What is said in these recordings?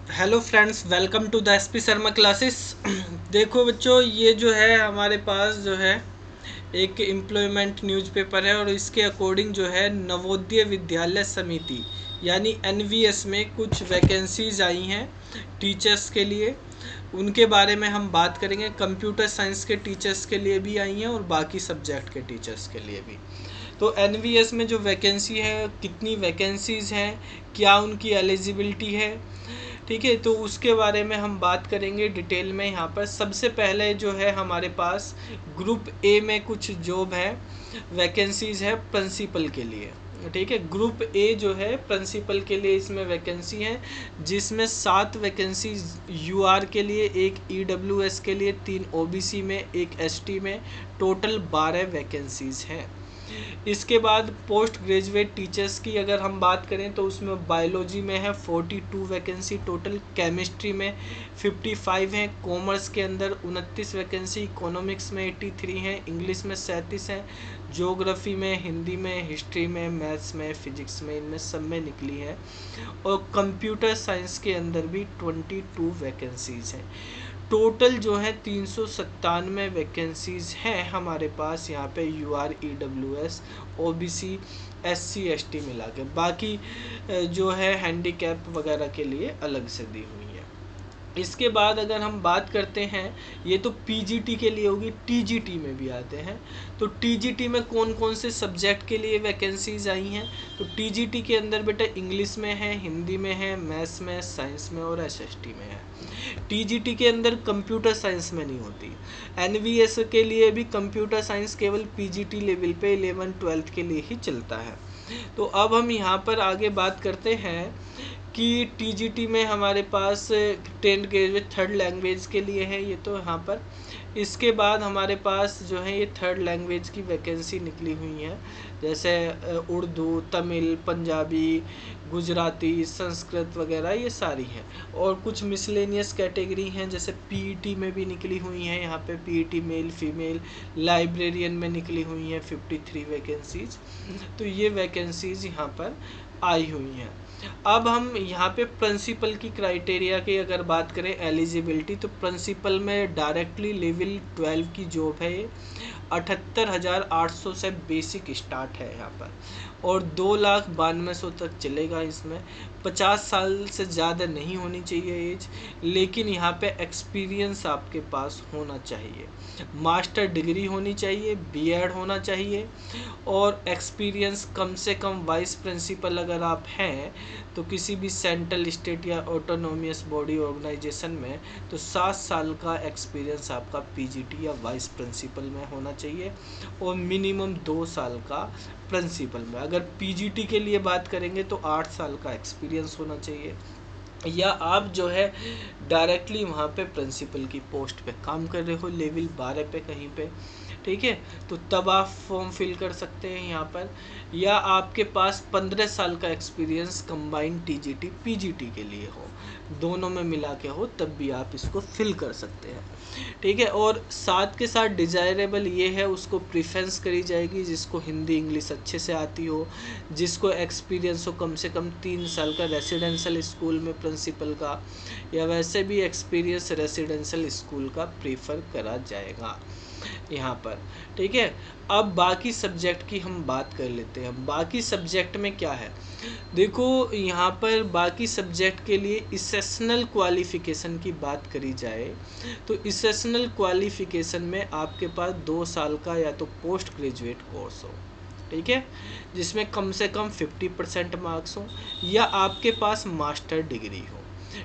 Hello friends, welcome to the SP Sharma classes. देखो बच्चों, ये जो है हमारे पास जो है एक एम्प्लॉयमेंट न्यूज़पेपर है और इसके अकॉर्डिंग जो है नवोदय विद्यालय समिति यानी एनवीएस में कुछ वैकेंसीज आई हैं टीचर्स के लिए। उनके बारे में हम बात करेंगे। कंप्यूटर साइंस के टीचर्स के लिए भी आई हैं और बाकी सब्जेक्ट के टीचर्स के लिए भी। तो एनवीएस में जो वैकेंसी है, कितनी वैकेंसीज हैं, क्या उनकी एलिजिबिलिटी है, ठीक है, तो उसके बारे में हम बात करेंगे डिटेल में। यहाँ पर सबसे पहले जो है हमारे पास ग्रुप ए में कुछ जॉब है, वैकेंसीज है प्रिंसिपल के लिए। ठीक है, ग्रुप ए जो है प्रिंसिपल के लिए इसमें वैकेंसी है, जिसमें 7 वैकेंसी यूआर के लिए, एक ईडब्ल्यूएस के लिए, 3 ओबीसी में, एक एसटी में, टोटल 12 वैकेंसीज हैं। इसके बाद पोस्ट ग्रेजुएट टीचर्स की अगर हम बात करें तो उसमें बायोलॉजी में है 42 वैकेंसी टोटल, केमिस्ट्री में 55 हैं, कॉमर्स के अंदर 29 वैकेंसी, इकोनॉमिक्स में 83 हैं, इंग्लिश में 37 हैं, ज्योग्राफी में, हिंदी में, हिस्ट्री में, मैथ्स में, फिजिक्स में, इनमें सब में निकली है। और कंप्यूटर साइंस के अंदर भी 22 वैकेंसीज हैं। टोटल जो है 397 वैकेंसीज हैं हमारे पास यहाँ पे UR EWS OBC SC ST मिला के। बाकी जो है हैंडीकैप वगैरह के लिए अलग से दी हुई है। इसके बाद अगर हम बात करते हैं, ये तो पीजीटी के लिए होगी, टीजीटी में भी आते हैं। तो टीजीटी में कौन कौन से सब्जेक्ट के लिए वैकेंसीज आई हैं? तो टीजीटी के अंदर बेटा इंग्लिश में है, हिंदी में है, मैथ्स में, साइंस में और एसएसटी में है। टीजीटी के अंदर कंप्यूटर साइंस में नहीं होती। एनवीएस के लिए भी कंप्यूटर साइंस केवल पीजीटी लेवल पे 11-12 के लिए ही चलता है। तो अब हम यहाँ पर आगे बात करते हैं कि टीजीटी में हमारे पास 10 ग्रेजुएट थर्ड लैंग्वेज के लिए है, ये तो यहाँ पर। इसके बाद हमारे पास जो है ये थर्ड लैंग्वेज की वैकेंसी निकली हुई है, जैसे उर्दू, तमिल, पंजाबी, गुजराती, संस्कृत वगैरह ये सारी हैं। और कुछ मिसलेनियस कैटेगरी हैं, जैसे पीईटी में भी निकली हुई हैं, यहाँ पे पीईटी मेल फीमेल, लाइब्रेरियन में निकली हुई हैं 53 वैकेंसीज। तो ये वैकेंसीज यहाँ पर आई हुई हैं। अब हम यहाँ पे प्रिंसिपल की क्राइटेरिया की अगर बात करें एलिजिबिलिटी, तो प्रिंसिपल में डायरेक्टली लेवल 12 की जॉब है ये। 78,800 से बेसिक स्टार्ट है यहाँ पर और 2,92,100 तक चलेगा इसमें। 50 साल से ज़्यादा नहीं होनी चाहिए एज, लेकिन यहाँ पे एक्सपीरियंस आपके पास होना चाहिए, मास्टर डिग्री होनी चाहिए, बीएड होना चाहिए और एक्सपीरियंस कम से कम वाइस प्रिंसिपल अगर आप हैं तो किसी भी सेंट्रल, स्टेट या ऑटोनोमियस बॉडी ऑर्गेनाइजेशन में, तो 7 साल का एक्सपीरियंस आपका पीजीटी या वाइस प्रिंसिपल में होना चाहिए और मिनिमम 2 साल का प्रिंसिपल में। अगर पीजीटी के लिए बात करेंगे तो 8 साल का एक्सपीरियंस होना चाहिए, या आप जो है डायरेक्टली वहाँ पे प्रिंसिपल की पोस्ट पे काम कर रहे हो लेवल 12 पे कहीं पे, ठीक है, तो तब आप फॉर्म फिल कर सकते हैं यहाँ पर। या आपके पास 15 साल का एक्सपीरियंस कंबाइंड टीजीटी पीजीटी के लिए हो, दोनों में मिला के हो, तब भी आप इसको फिल कर सकते हैं, ठीक है। और साथ के साथ डिज़ायरेबल ये है, उसको प्रेफरेंस करी जाएगी जिसको हिंदी इंग्लिश अच्छे से आती हो, जिसको एक्सपीरियंस हो कम से कम 3 साल का रेसिडेंशियल स्कूल में प्रिंसिपल का, या वैसे भी एक्सपीरियंस रेसिडेंशियल स्कूल का प्रेफर करा जाएगा यहाँ पर, ठीक है। अब बाकी सब्जेक्ट की हम बात कर लेते हैं। बाकी सब्जेक्ट में क्या है, देखो यहाँ पर बाकी सब्जेक्ट के लिए इसेशनल क्वालिफ़िकेशन की बात करी जाए तो इसेशनल क्वालिफ़िकेशन में आपके पास 2 साल का या तो पोस्ट ग्रेजुएट कोर्स हो, ठीक है, जिसमें कम से कम 50% मार्क्स हो, या आपके पास मास्टर डिग्री हो,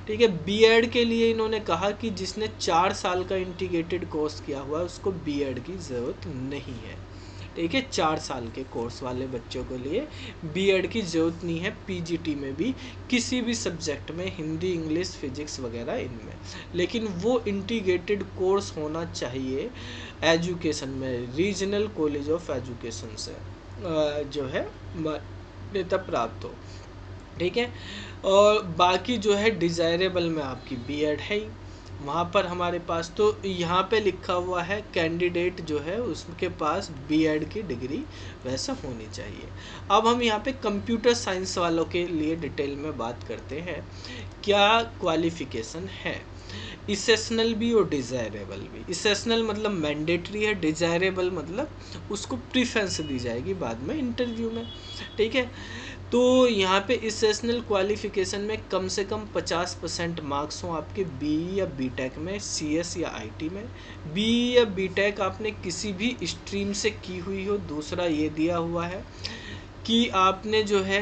ठीक है। बीएड के लिए इन्होंने कहा कि जिसने 4 साल का इंटीग्रेटेड कोर्स किया हुआ है उसको बीएड की ज़रूरत नहीं है, ठीक है। 4 साल के कोर्स वाले बच्चों के लिए बीएड की ज़रूरत नहीं है, पीजीटी में भी किसी भी सब्जेक्ट में, हिंदी इंग्लिश फिजिक्स वगैरह इनमें, लेकिन वो इंटीग्रेटेड कोर्स होना चाहिए एजुकेशन में, रीजनल कॉलेज ऑफ एजुकेशन से जो है मान्यता प्राप्त हो, ठीक है। और बाकी जो है डिज़ायरेबल में आपकी बीएड है ही, वहाँ पर हमारे पास तो यहाँ पे लिखा हुआ है कैंडिडेट जो है उसके पास बीएड की डिग्री वैसा होनी चाहिए। अब हम यहाँ पे कंप्यूटर साइंस वालों के लिए डिटेल में बात करते हैं क्या क्वालिफिकेशन है। इसेशनल भी और डिज़ायरेबल भी। इसेशनल मतलब मैंडेटरी है, डिज़ायरेबल मतलब उसको प्रीफरेंस दी जाएगी बाद में इंटरव्यू में, ठीक है। तो यहाँ पे इसेशनल क्वालिफिकेशन में कम से कम 50% मार्क्स हों आपके बीई या बीटेक में, सीएस या आईटी में। बीई या बीटेक आपने किसी भी स्ट्रीम से की हुई हो। दूसरा ये दिया हुआ है कि आपने जो है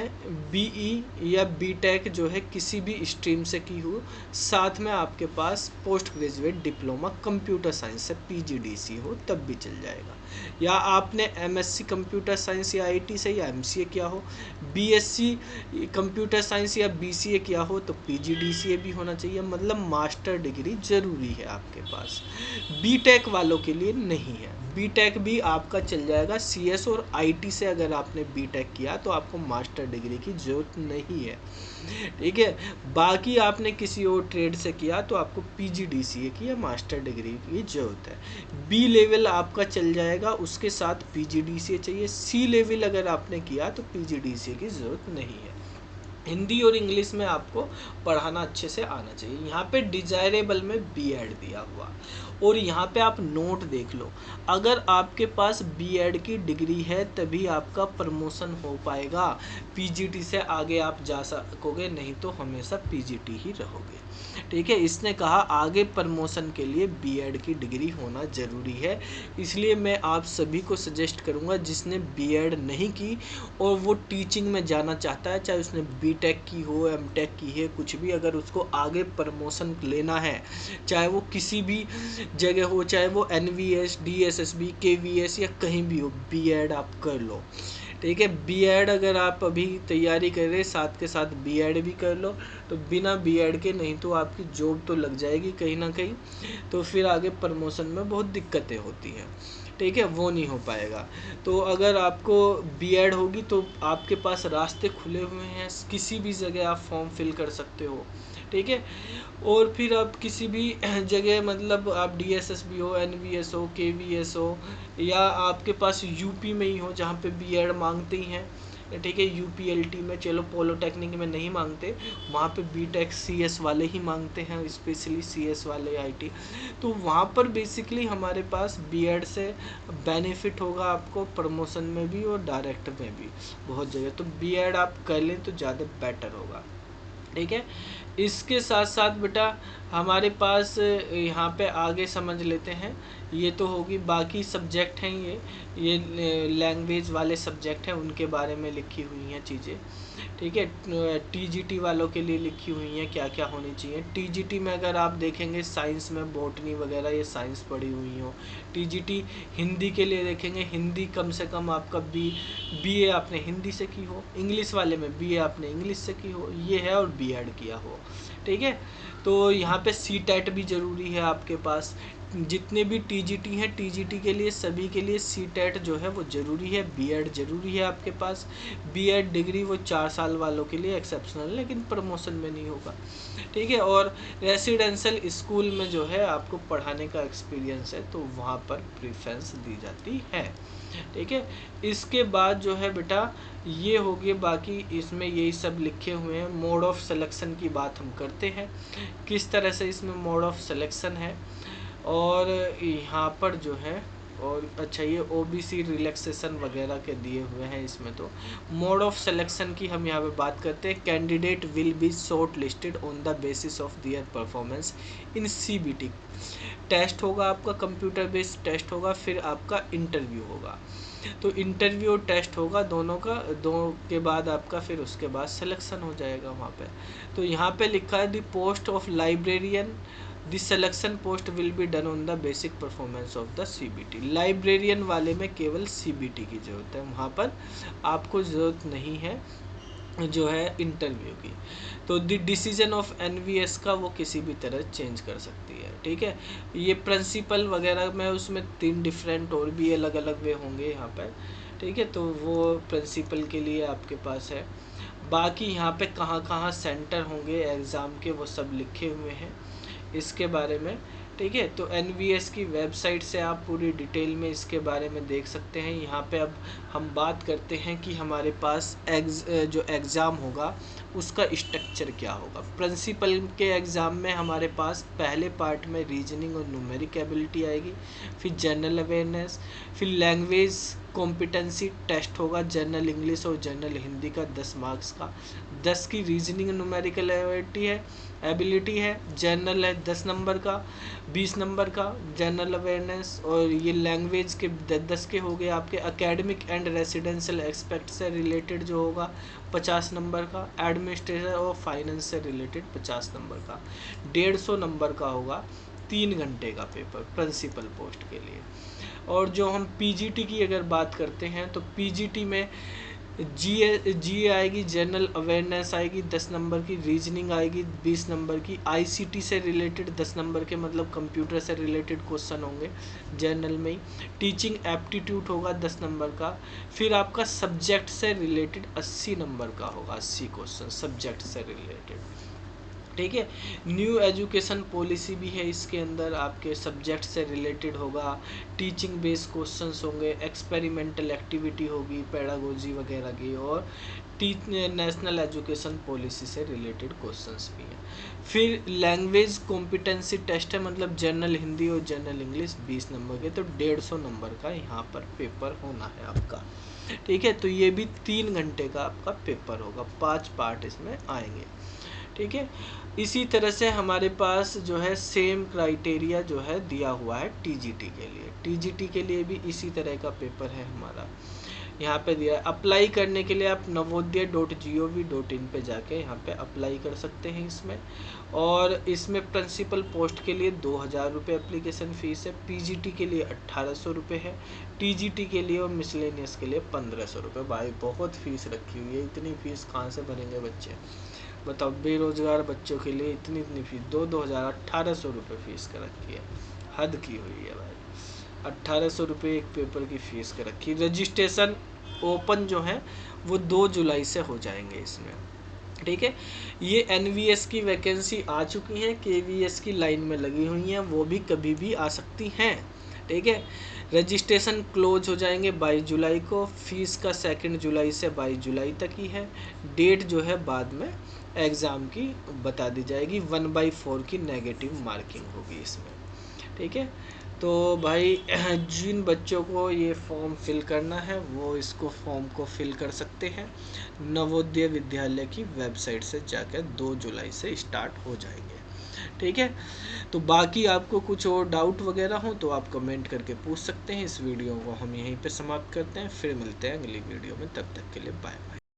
बीई या बीटेक जो है किसी भी स्ट्रीम से की हो, साथ में आपके पास post graduate diploma computer science से पीजीडीसी हो तब भी चल जाएगा। या आपने एमएससी कंप्यूटर साइंस या आईटी से या एमसीए किया हो, बीएससी कंप्यूटर साइंस या बीसीए किया हो तो पीजीडीसीए भी होना चाहिए, मतलब मास्टर डिग्री ज़रूरी है आपके पास। बीटेक वालों के लिए नहीं है, बीटेक भी आपका चल जाएगा सीएस और आईटी से। अगर आपने बीटेक किया तो आपको मास्टर डिग्री की ज़रूरत नहीं है, ठीक है। बाकी आपने किसी और ट्रेड से किया तो आपको पीजीडीसीए की या मास्टर डिग्री की ज़रूरत है। बी लेवल आपका चल जाएगा, उसके साथ पीजीडीसीए चाहिए। सी लेवल अगर आपने किया तो पीजीडीसीए की ज़रूरत नहीं है। हिंदी और इंग्लिश में आपको पढ़ाना अच्छे से आना चाहिए। यहाँ पे डिजायरेबल में बीएड दिया हुआ, और यहाँ पे आप नोट देख लो, अगर आपके पास बीएड की डिग्री है तभी आपका प्रमोशन हो पाएगा, पीजीटी से आगे आप जा सकोगे, नहीं तो हमेशा पीजीटी ही रहोगे, ठीक है। इसने कहा आगे प्रमोशन के लिए बीएड की डिग्री होना ज़रूरी है। इसलिए मैं आप सभी को सजेस्ट करूँगा जिसने बीएड नहीं की और वो टीचिंग में जाना चाहता है, चाहे उसने बीटेक की हो, एमटेक की है, कुछ भी, अगर उसको आगे प्रमोशन लेना है, चाहे वो किसी भी जगह हो, चाहे वो एनवीएस, डीएसएसबी, केवीएस या कहीं भी हो, बीएड आप कर लो, ठीक है। बीएड अगर आप अभी तैयारी कर रहे साथ के साथ बीएड भी कर लो, तो बिना बीएड के नहीं तो आपकी जॉब तो लग जाएगी कहीं ना कहीं, तो फिर आगे प्रमोशन में बहुत दिक्कतें होती हैं, ठीक है, वो नहीं हो पाएगा। तो अगर आपको बीएड होगी तो आपके पास रास्ते खुले हुए हैं, किसी भी जगह आप फॉर्म फिल कर सकते हो, ठीक है। और फिर आप किसी भी जगह, मतलब आप डीएसएसबी हो, एनवीएस हो, केवीएस हो, या आपके पास यूपी में ही हो जहाँ पे बीएड मांगते ही हैं, ठीक है। यूपीएलटी में, चलो पॉलिटेक्निक में नहीं मांगते, वहाँ पे बीटेक सीएस वाले ही मांगते हैं, स्पेशली सीएस वाले आईटी। तो वहाँ पर बेसिकली हमारे पास बीएड से बेनिफिट होगा आपको प्रमोशन में भी और डायरेक्ट में भी बहुत जगह, तो बीएड आप कर लें तो ज़्यादा बेटर होगा, ठीक है। इसके साथ साथ बेटा हमारे पास यहाँ पे आगे समझ लेते हैं, ये तो होगी, बाकी सब्जेक्ट हैं ये लैंग्वेज वाले सब्जेक्ट हैं, उनके बारे में लिखी हुई हैं चीज़ें, ठीक है। टीजीटी वालों के लिए लिखी हुई हैं क्या क्या होनी चाहिए। टीजीटी में अगर आप देखेंगे साइंस में बॉटनी वगैरह ये साइंस पढ़ी हुई हो। टीजीटी हिंदी के लिए देखेंगे, हिंदी कम से कम आपका बीए आपने हिंदी से की हो, इंग्लिश वाले में बीए आपने इंग्लिश से की हो, ये है, और बीएड किया हो, ठीक है। तो यहाँ पे सीटेट भी ज़रूरी है आपके पास, जितने भी टीजीटी हैं, टीजीटी के लिए सभी के लिए सीटेट जो है वो ज़रूरी है। बीएड ज़रूरी है आपके पास। बीएड डिग्री वो 4 साल वालों के लिए एक्सेप्शनल, लेकिन प्रमोशन में नहीं होगा, ठीक है। और रेसिडेंशियल स्कूल में जो है आपको पढ़ाने का एक्सपीरियंस है तो वहाँ पर प्रेफरेंस दी जाती है, ठीक है। इसके बाद जो है बेटा ये हो गए, बाकी इसमें यही सब लिखे हुए हैं। मोड ऑफ सिलेक्शन की बात हम करते हैं, किस तरह से इसमें मोड ऑफ सिलेक्शन है, और यहाँ पर जो है, और अच्छा ये ओबीसी रिलैक्सेशन वगैरह के दिए हुए हैं इसमें। तो मोड ऑफ सिलेक्शन की हम यहाँ पे बात करते हैं। Candidate will be shortlisted on the basis of their performance in CBT. Test होगा आपका, कंप्यूटर बेस्ड टेस्ट होगा, फिर आपका इंटरव्यू होगा। तो इंटरव्यू और टेस्ट होगा दोनों का, दो के बाद आपका फिर उसके बाद सिलेक्शन हो जाएगा वहाँ पे। तो यहाँ पे लिखा है the post of librarian, the selection post will be done on the basic performance of the CBT. Librarian वाले में केवल सीबीटी की ज़रूरत है, वहाँ पर आपको ज़रूरत नहीं है जो है इंटरव्यू की। तो द डिसीजन ऑफ एनवीएस का वो किसी भी तरह चेंज कर सकती है, ठीक है। ये प्रिंसिपल वगैरह में उसमें 3 डिफरेंट और भी अलग अलग वे होंगे यहाँ पर, ठीक है। तो वो प्रिंसिपल के लिए आपके पास है। बाकी यहाँ पे कहाँ कहाँ सेंटर होंगे एग्ज़ाम के वो सब लिखे हुए हैं। इसके बारे में। ठीक है, तो NVS की वेबसाइट से आप पूरी डिटेल में इसके बारे में देख सकते हैं। यहाँ पे अब हम बात करते हैं कि हमारे पास जो एग्ज़ाम होगा उसका स्ट्रक्चर क्या होगा। प्रिंसिपल के एग्ज़ाम में हमारे पास पहले पार्ट में रीजनिंग और न्यूमेरिक एबिलिटी आएगी, फिर जनरल अवेयरनेस, फिर लैंग्वेज कॉम्पिटेंसी टेस्ट होगा, जनरल इंग्लिश और जनरल हिंदी का 10 मार्क्स का, 10 की रीजनिंग न्यूमेरिकल एबिलिटी है, जनरल है 10 नंबर का, 20 नंबर का जनरल अवेयरनेस, और ये लैंग्वेज के 10 के हो गए आपके। एकेडमिक एंड रेसिडेंशियल एक्सपेक्ट से रिलेटेड जो होगा 50 नंबर का, एडमिनिस्ट्रेशन और फाइनेंस से रिलेटेड 50 नंबर का, 150 नंबर का होगा 3 घंटे का पेपर प्रिंसिपल पोस्ट के लिए। और जो हम PGT की अगर बात करते हैं तो PGT में जी आएगी, जनरल अवेयरनेस आएगी 10 नंबर की, रीजनिंग आएगी 20 नंबर की, ICT से रिलेटेड 10 नंबर के, मतलब कंप्यूटर से रिलेटेड क्वेश्चन होंगे जनरल में ही, टीचिंग एप्टीट्यूड होगा 10 नंबर का, फिर आपका सब्जेक्ट से रिलेटेड 80 नंबर का होगा, 80 क्वेश्चन सब्जेक्ट से रिलेटेड। ठीक है, न्यू एजुकेशन पॉलिसी भी है इसके अंदर, आपके सब्जेक्ट से रिलेटेड होगा, टीचिंग बेस्ड क्वेश्चंस होंगे, एक्सपेरिमेंटल एक्टिविटी होगी पेडागोजी वगैरह की, और नेशनल एजुकेशन पॉलिसी से रिलेटेड क्वेश्चंस भी हैं। फिर लैंग्वेज कॉम्पिटेंसी टेस्ट है, मतलब जनरल हिंदी और जनरल इंग्लिश 20 नंबर के, तो 150 नंबर का यहाँ पर पेपर होना है आपका। ठीक है, तो ये भी 3 घंटे का आपका पेपर होगा, 5 पार्ट इसमें आएंगे। ठीक है, इसी तरह से हमारे पास जो है सेम क्राइटेरिया जो है दिया हुआ है TGT के लिए। TGT के लिए भी इसी तरह का पेपर है हमारा, यहाँ पे दिया है। अप्लाई करने के लिए आप navodaya.gov.in पे जाके यहाँ पे अप्लाई कर सकते हैं इसमें। और इसमें प्रिंसिपल पोस्ट के लिए 2000 रुपये एप्लीकेशन फ़ीस है, PGT के लिए 1800 रुपये है, TGT के लिए और मिसलेनियस के लिए 1500 रुपये। भाई बहुत फ़ीस रखी हुई है, इतनी फ़ीस कहाँ से भरेंगे बच्चे, बताओ। बेरोजगार बच्चों के लिए इतनी फीस, 2000 1800 रुपये फीस कर रखी है, हद की हुई है भाई। 1800 रुपये एक पेपर की फ़ीस कर रखी। रजिस्ट्रेशन ओपन जो है वो 2 जुलाई से हो जाएंगे इसमें। ठीक है, ये NVS की वैकेंसी आ चुकी है, KVS की लाइन में लगी हुई हैं, वो भी कभी भी आ सकती हैं। ठीक है, रजिस्ट्रेशन क्लोज हो जाएंगे 22 जुलाई को, फीस का 2 जुलाई से 22 जुलाई तक ही है। डेट जो है बाद में एग्ज़ाम की बता दी जाएगी, 1/4 की नेगेटिव मार्किंग होगी इसमें। ठीक है, तो भाई जिन बच्चों को ये फॉर्म फिल करना है वो इसको फॉर्म को फिल कर सकते हैं, नवोदय विद्यालय की वेबसाइट से जाकर 2 जुलाई से स्टार्ट हो जाएंगे। ठीक है, तो बाकी आपको कुछ और डाउट वगैरह हो तो आप कमेंट करके पूछ सकते हैं। इस वीडियो को हम यहीं पे समाप्त करते हैं, फिर मिलते हैं अगली वीडियो में, तब तक के लिए बाय बाय।